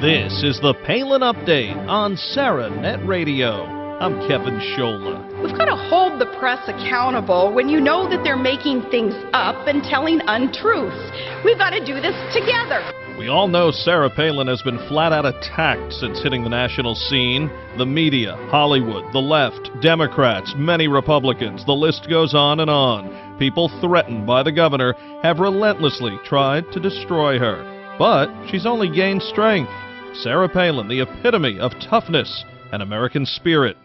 This is the Palin Update on SarahNet Radio. I'm Kevin Scholla. We've got to hold the press accountable when you know that they're making things up and telling untruths. We've got to do this together. We all know Sarah Palin has been flat-out attacked since hitting the national scene. The media, Hollywood, the left, Democrats, many Republicans, the list goes on and on. People threatened by the governor have relentlessly tried to destroy her. But she's only gained strength. Sarah Palin, the epitome of toughness and American spirit.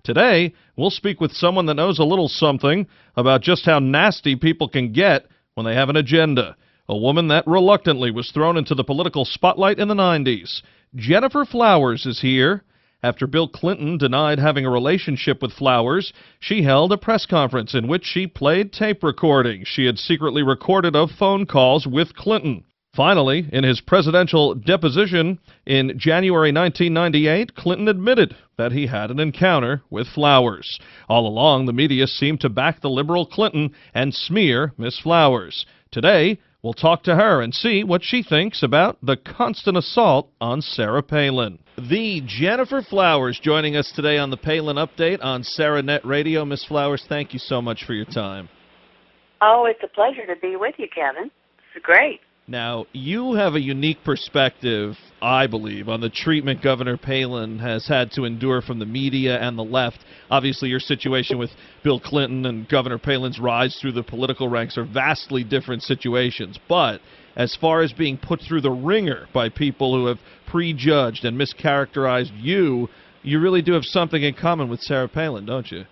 Today, we'll speak with someone that knows a little something about just how nasty people can get when they have an agenda. A woman that reluctantly was thrown into the political spotlight in the 90s. Gennifer Flowers is here. After Bill Clinton denied having a relationship with Flowers, she held a press conference in which she played tape recordings she had secretly recorded of phone calls with Clinton. Finally, in his presidential deposition in January 1998, Clinton admitted that he had an encounter with Flowers. All along, the media seemed to back the liberal Clinton and smear Miss Flowers. Today, we'll talk to her and see what she thinks about the constant assault on Sarah Palin. The Gennifer Flowers joining us today on the Palin Update on SarahNet Radio. Miss Flowers, thank you so much for your time. Oh, it's a pleasure to be with you, Kevin. It's great. Now, you have a unique perspective, I believe, on the treatment Governor Palin has had to endure from the media and the left. Obviously, your situation with Bill Clinton and Governor Palin's rise through the political ranks are vastly different situations. But as far as being put through the ringer by people who have prejudged and mischaracterized you, you really do have something in common with Sarah Palin, don't you?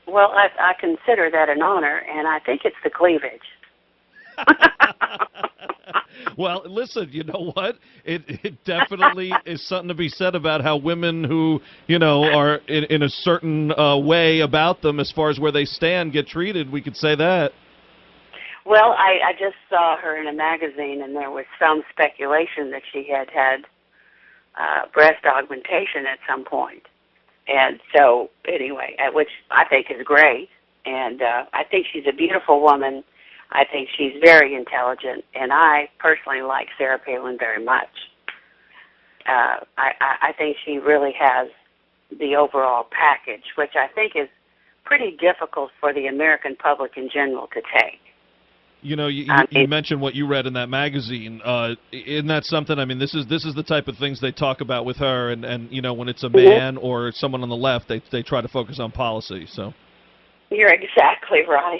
Well, I consider that an honor, and I think it's the cleavage. Well, listen, you know what? It definitely is something to be said about how women who, you know, are in a certain way about them as far as where they stand get treated. We could say that. Well, I just saw her in a magazine, and there was some speculation that she had breast augmentation at some point. And so, anyway, which I think is great. And I think she's a beautiful woman. I think she's very intelligent, and I personally like Sarah Palin very much. I think she really has the overall package, which I think is pretty difficult for the American public in general to take. You know, you mentioned what you read in that magazine. Isn't that something? I mean, this is the type of things they talk about with her, and you know, when it's a man or someone on the left, they try to focus on policy. So you're exactly right.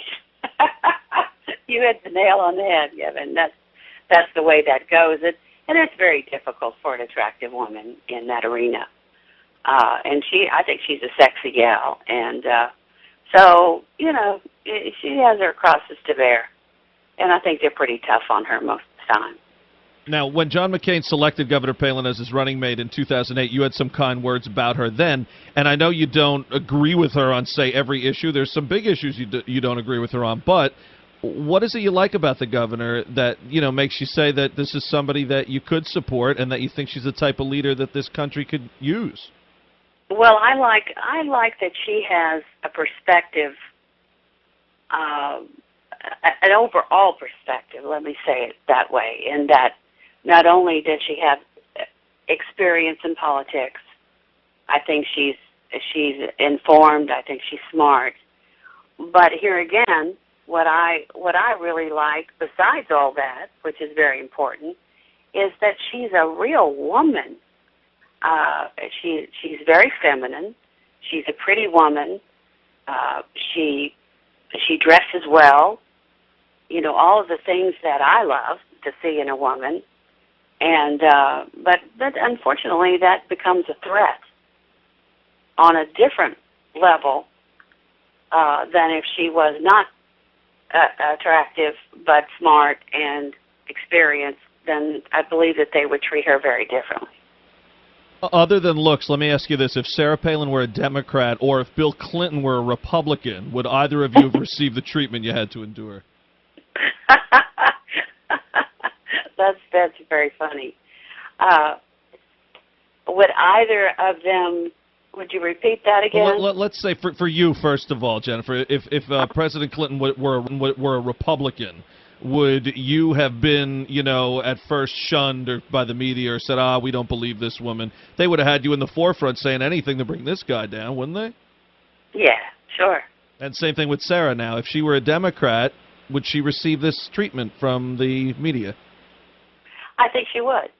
You hit the nail on the head, Kevin. That's the way that goes. And it's very difficult for an attractive woman in that arena. And I think she's a sexy gal. And so, you know, she has her crosses to bear. And I think they're pretty tough on her most of the time. Now, when John McCain selected Governor Palin as his running mate in 2008, you had some kind words about her then. And I know you don't agree with her on, say, every issue. There's some big issues you don't agree with her on. But what is it you like about the governor that, you know, makes you say that this is somebody that you could support and that you think she's the type of leader that this country could use? Well, I like that she has a perspective, an overall perspective, let me say it that way, in that not only did she have experience in politics, I think she's informed, I think she's smart, but here again, what I really like, besides all that, which is very important, is that she's a real woman. She's very feminine. She's a pretty woman. She dresses well. You know, all of the things that I love to see in a woman. And but unfortunately, that becomes a threat on a different level than if she was not attractive but smart and experienced, then I believe that they would treat her very differently. Other than looks, let me ask you this. If Sarah Palin were a Democrat or if Bill Clinton were a Republican, would either of you have received the treatment you had to endure? That's very funny. Would either of them... Would you repeat that again? Well, let's say for you, first of all, Gennifer, if President Clinton were a Republican, would you have been, at first shunned by the media or said, we don't believe this woman? They would have had you in the forefront saying anything to bring this guy down, wouldn't they? Yeah, sure. And same thing with Sarah now. If she were a Democrat, would she receive this treatment from the media? I think she would.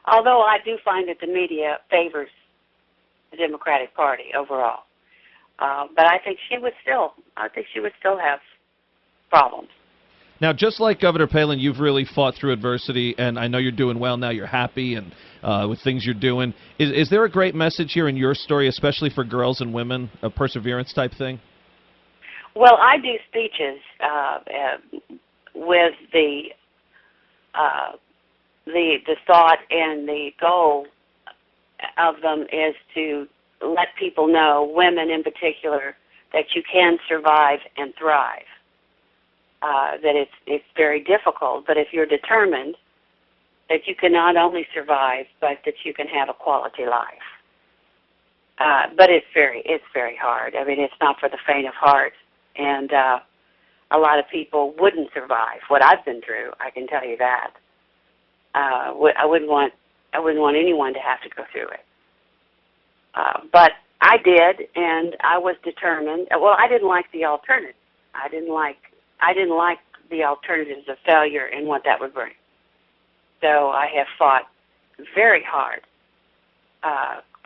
Although I do find that the media favors the Democratic Party overall. But I think she would still have problems. Now, just like Governor Palin, you've really fought through adversity, and I know you're doing well now. You're happy and with things you're doing. Is there a great message here in your story, especially for girls and women, a perseverance type thing? Well, I do speeches with the thought and the goal of them is to let people know, women in particular, that you can survive and thrive. That it's very difficult, but if you're determined, that you can not only survive, but that you can have a quality life. But it's very hard. I mean, it's not for the faint of heart, and a lot of people wouldn't survive what I've been through. I can tell you that. I wouldn't want anyone to have to go through it. But I did, and I was determined. Well, I didn't like the alternative. I didn't like the alternatives of failure and what that would bring. So I have fought very hard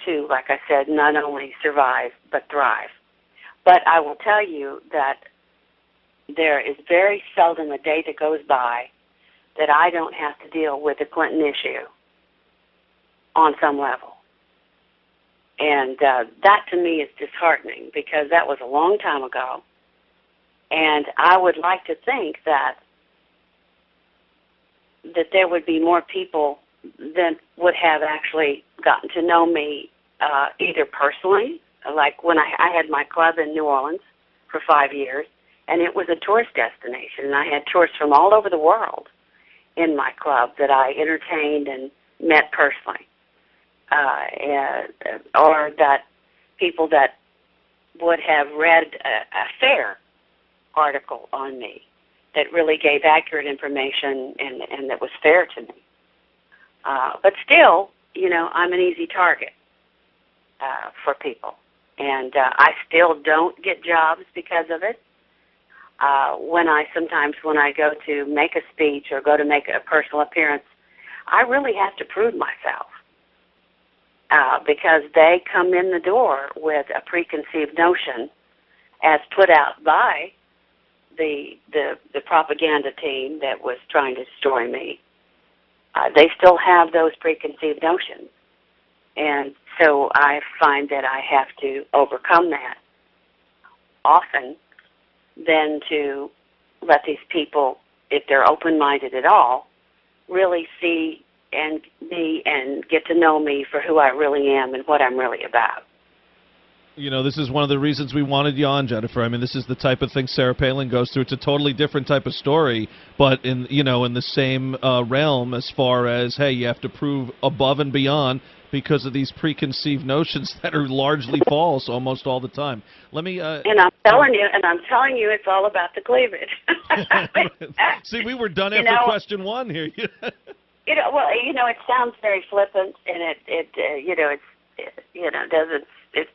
to, like I said, not only survive but thrive. But I will tell you that there is very seldom a day that goes by that I don't have to deal with the Clinton issue on some level. And that to me is disheartening because that was a long time ago. And I would like to think that there would be more people that would have actually gotten to know me either personally, like when I had my club in New Orleans for 5 years, and it was a tourist destination, and I had tourists from all over the world in my club that I entertained and met personally, or that people that would have read a fair article on me that really gave accurate information and that was fair to me. But still, I'm an easy target for people. And I still don't get jobs because of it. When I go to make a speech or go to make a personal appearance, I really have to prove myself because they come in the door with a preconceived notion as put out by the propaganda team that was trying to destroy me. They still have those preconceived notions. And so I find that I have to overcome that often than to let these people, if they're open-minded at all, really see and me and get to know me for who I really am and what I'm really about. This is one of the reasons we wanted you on, Gennifer. I mean, this is the type of thing Sarah Palin goes through. It's a totally different type of story, but in the same realm as far as, hey, you have to prove above and beyond because of these preconceived notions that are largely false almost all the time. Let me. And I'm telling you, it's all about the cleavage. See, we were done after question one here. It sounds very flippant, and it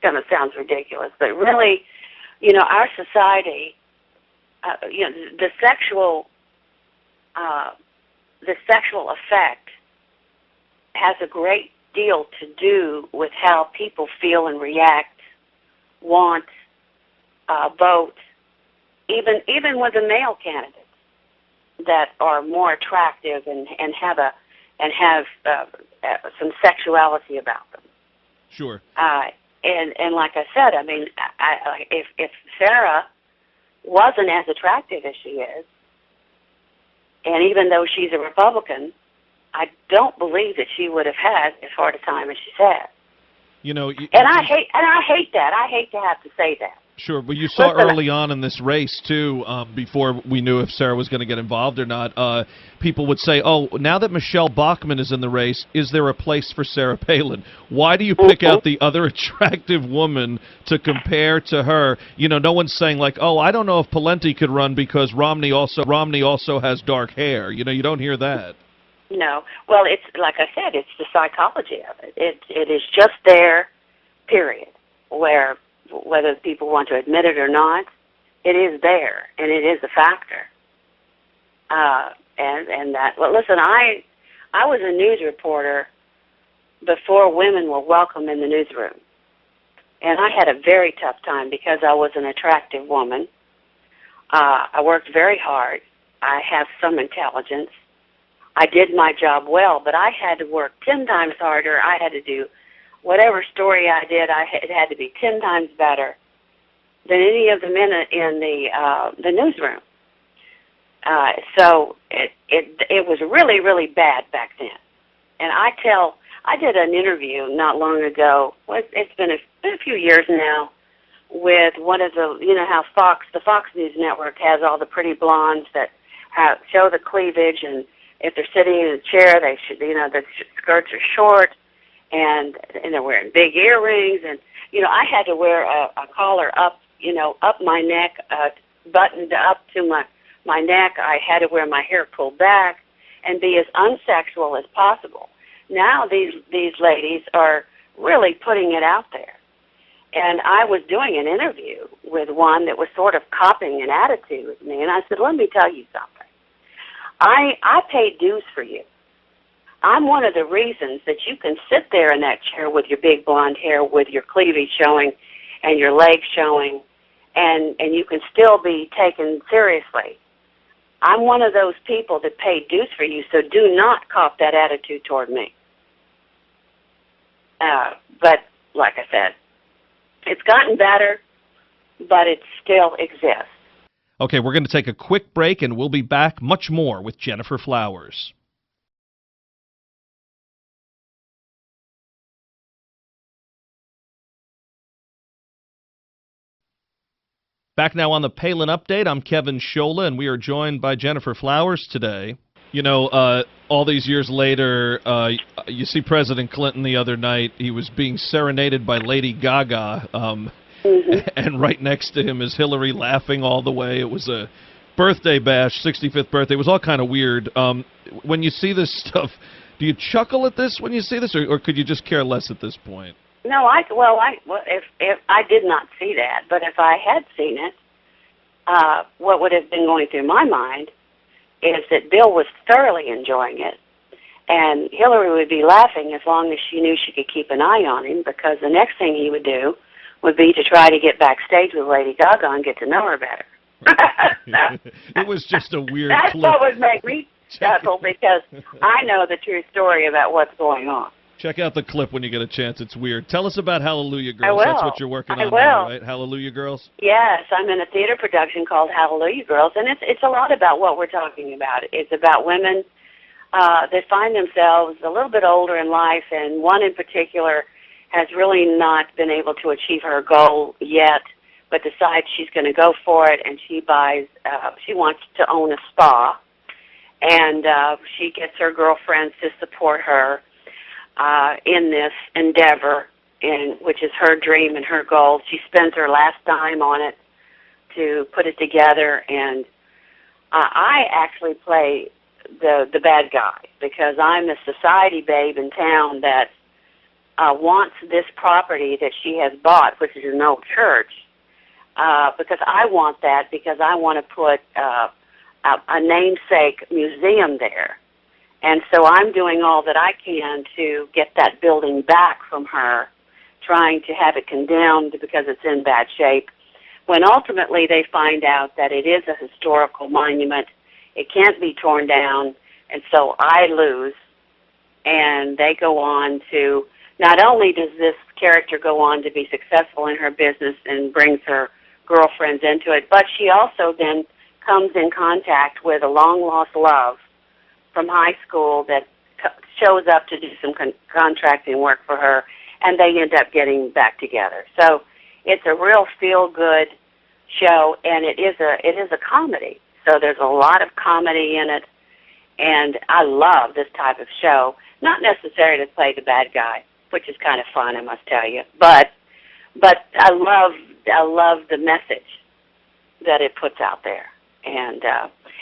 kind of sounds ridiculous, but really, our society, the sexual effect has a great deal to do with how people feel and react, want, vote, even with the male candidates that are more attractive and have some sexuality about them. Sure. And like I said, I mean, if Sarah wasn't as attractive as she is, and even though she's a Republican, I don't believe that she would have had as hard a time as she's had. And I hate that. I hate to have to say that. Sure, but you saw Listen, early on in this race, too, before we knew if Sarah was going to get involved or not, people would say, oh, now that Michelle Bachmann is in the race, is there a place for Sarah Palin? Why do you pick out the other attractive woman to compare to her? You know, no one's saying, like, oh, I don't know if Palin could run because Romney also has dark hair. You know, you don't hear that. no. Well, it's like I said, it's the psychology of it. It is just there, period, where whether people want to admit it or not, it is there, and it is a factor. And that, well, listen, I was a news reporter before women were welcome in the newsroom. And I had a very tough time because I was an attractive woman. I worked very hard. I have some intelligence. I did my job well, but I had to work 10 times harder. I had to do whatever story I did. It had to be 10 times better than any of the men in the newsroom. So it was really, really bad back then. And I did an interview not long ago. It's been a few years now, with one of the, you know how the Fox News Network has all the pretty blondes that show the cleavage, and if they're sitting in a chair, they should, you know, the skirts are short, and they're wearing big earrings, and you know, I had to wear a collar up, you know, up my neck, buttoned up to my neck. I had to wear my hair pulled back and be as unsexual as possible. Now these ladies are really putting it out there. And I was doing an interview with one that was sort of copying an attitude with me, and I said, let me tell you something. I paid dues for you. I'm one of the reasons that you can sit there in that chair with your big blonde hair, with your cleavage showing and your legs showing, and you can still be taken seriously. I'm one of those people that paid dues for you, so do not cop that attitude toward me. But like I said, it's gotten better, but it still exists. Okay, we're going to take a quick break, and we'll be back much more with Gennifer Flowers. Back now on the Palin Update, I'm Kevin Scholla, and we are joined by Gennifer Flowers today. You know, all these years later, you see President Clinton the other night. He was being serenaded by Lady Gaga, and right next to him is Hillary laughing all the way. It was a birthday bash, 65th birthday. It was all kind of weird. When you see this stuff, do you chuckle at this when you see this, or could you just care less at this point? No, if I did not see that, but if I had seen it, what would have been going through my mind is that Bill was thoroughly enjoying it, and Hillary would be laughing as long as she knew she could keep an eye on him, because the next thing he would do would be to try to get backstage with Lady Gaga and get to know her better. It was just a weird That's clip. what would make me chuckle, because I know the true story about what's going on. Check out the clip when you get a chance. It's weird. Tell us about Hallelujah Girls. I will. That's what you're working on will. now, right? Hallelujah Girls? Yes, I'm in a theater production called Hallelujah Girls, and it's a lot about what we're talking about. It's about women that find themselves a little bit older in life, and one in particular has really not been able to achieve her goal yet, but decides she's going to go for it, and she wants to own a spa, and she gets her girlfriends to support her in this endeavor, which is her dream and her goal. She spends her last dime on it to put it together, and I actually play the bad guy, because I'm a society babe in town that wants this property that she has bought, which is an old church, because I want that, because I want to put a namesake museum there. And so I'm doing all that I can to get that building back from her, trying to have it condemned because it's in bad shape, when ultimately they find out that it is a historical monument. It can't be torn down, and so I lose, and they go on to, not only does this character go on to be successful in her business and brings her girlfriends into it, but she also then comes in contact with a long-lost love from high school that shows up to do some contracting work for her, and they end up getting back together. So It's a real feel-good show, and it is a comedy. So there's a lot of comedy in it, and I love this type of show. Not necessarily to play the bad guy, which is kind of fun, I must tell you, but I love the message that it puts out there, and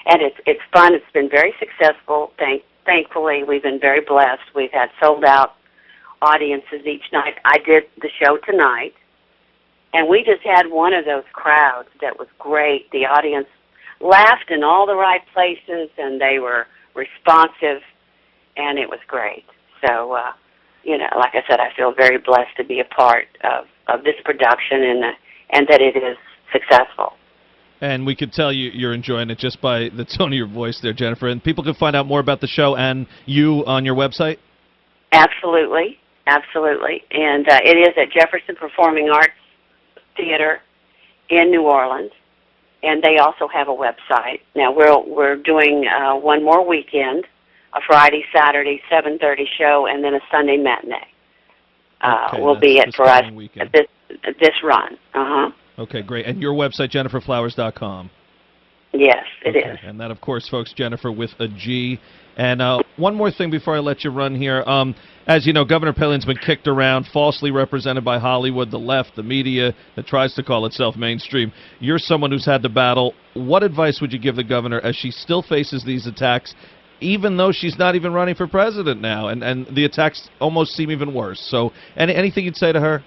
it's fun. It's been very successful. Thankfully, we've been very blessed. We've had sold out audiences each night. I did the show tonight, and we just had one of those crowds that was great. The audience laughed in all the right places, and they were responsive, and it was great. So, like I said, I feel very blessed to be a part of this production and that it is successful. And we could tell you're enjoying it just by the tone of your voice there, Gennifer. And people can find out more about the show and you on your website? Absolutely. And it is at Jefferson Performing Arts Theater in New Orleans. And they also have a website. Now, we're doing one more weekend, a Friday, Saturday, 7:30 show, and then a Sunday matinee. Will be it for us this run. Okay, great. And your website, JenniferFlowers.com. Yes, it is. And that, of course, folks, Gennifer with a G. And one more thing before I let you run here. As you know, Governor Palin's been kicked around, falsely represented by Hollywood, the left, the media that tries to call itself mainstream. You're someone who's had the battle. What advice would you give the governor as she still faces these attacks, even though she's not even running for president now, and the attacks almost seem even worse? So anything you'd say to her?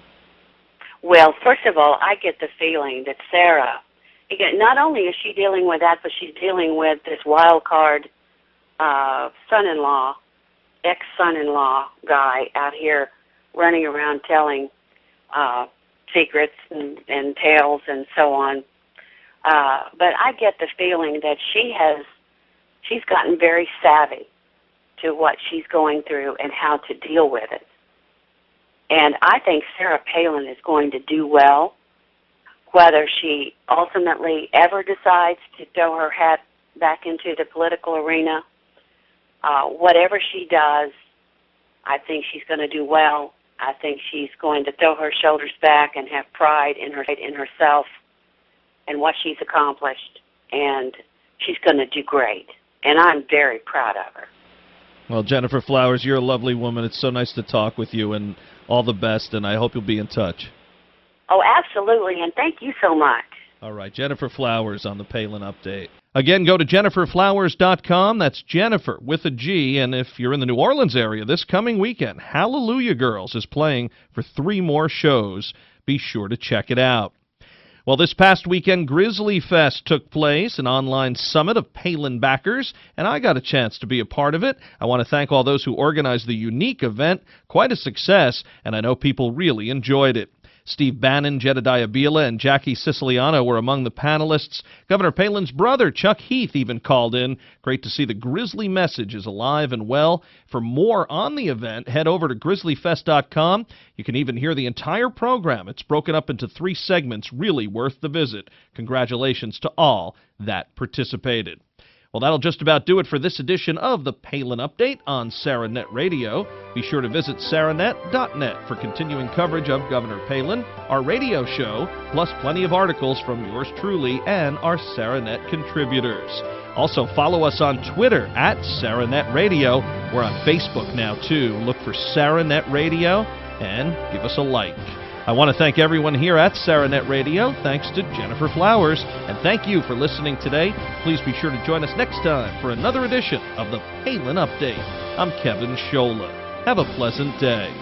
Well, first of all, I get the feeling that Sarah, not only is she dealing with that, but she's dealing with this wild card son-in-law, ex-son-in-law guy out here running around telling secrets and tales and so on. But I get the feeling that she's gotten very savvy to what she's going through and how to deal with it. And I think Sarah Palin is going to do well, whether she ultimately ever decides to throw her hat back into the political arena. Whatever she does, I think she's going to do well. I think she's going to throw her shoulders back and have pride in herself and what she's accomplished, and she's going to do great. And I'm very proud of her. Well, Gennifer Flowers, you're a lovely woman. It's so nice to talk with you, and all the best, and I hope you'll be in touch. Oh, absolutely, and thank you so much. All right, Gennifer Flowers on the Palin Update. Again, go to JenniferFlowers.com. That's Gennifer with a G, and if you're in the New Orleans area this coming weekend, Hallelujah Girls is playing for 3 more shows. Be sure to check it out. Well, this past weekend, Grizzly Fest took place, an online summit of Palin backers, and I got a chance to be a part of it. I want to thank all those who organized the unique event. Quite a success, and I know people really enjoyed it. Steve Bannon, Jedediah Bila, and Jackie Siciliano were among the panelists. Governor Palin's brother, Chuck Heath, even called in. Great to see the Grizzly message is alive and well. For more on the event, head over to grizzlyfest.com. You can even hear the entire program. It's broken up into 3 segments, really worth the visit. Congratulations to all that participated. Well, that'll just about do it for this edition of the Palin Update on SaraNet Radio. Be sure to visit saranet.net for continuing coverage of Governor Palin, our radio show, plus plenty of articles from yours truly and our SaraNet contributors. Also, follow us on Twitter at SaraNet Radio. We're on Facebook now, too. Look for SaraNet Radio and give us a like. I want to thank everyone here at SaraNet Radio. Thanks to Gennifer Flowers. And thank you for listening today. Please be sure to join us next time for another edition of the Palin Update. I'm Kevin Scholla. Have a pleasant day.